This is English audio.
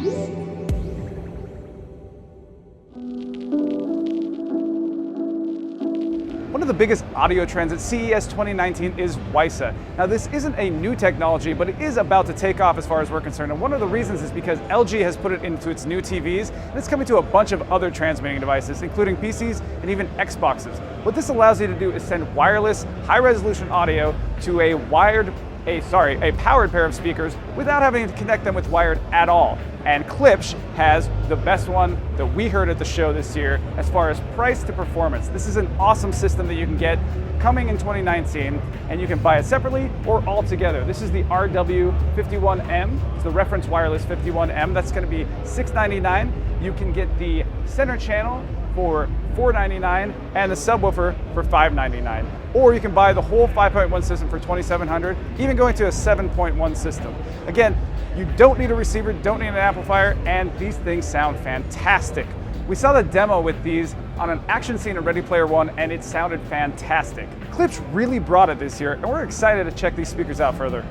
One of the biggest audio trends at CES 2019 is WiSA. Now this isn't a new technology, but it is about to take off as far as we're concerned. And one of the reasons is because LG has put it into its new TVs, and it's coming to a bunch of other transmitting devices, including PCs and even Xboxes. What this allows you to do is send wireless, high-resolution audio to a powered pair of speakers without having to connect them with wired at all. And Klipsch has the best one that we heard at the show this year as far as price to performance. This is an awesome system that you can get coming in 2019, and you can buy it separately or all together. This is the RW-51M. It's the Reference Wireless 51M. That's going to be $699. You can get the center channel for $499 and the subwoofer for $599. Or you can buy the whole 5.1 system for $2,700, even going to a 7.1 system. Again, you don't need a receiver, don't need an amplifier, and these things sound fantastic. We saw the demo with these on an action scene in Ready Player One, and it sounded fantastic. Klipsch really brought it this year, and we're excited to check these speakers out further.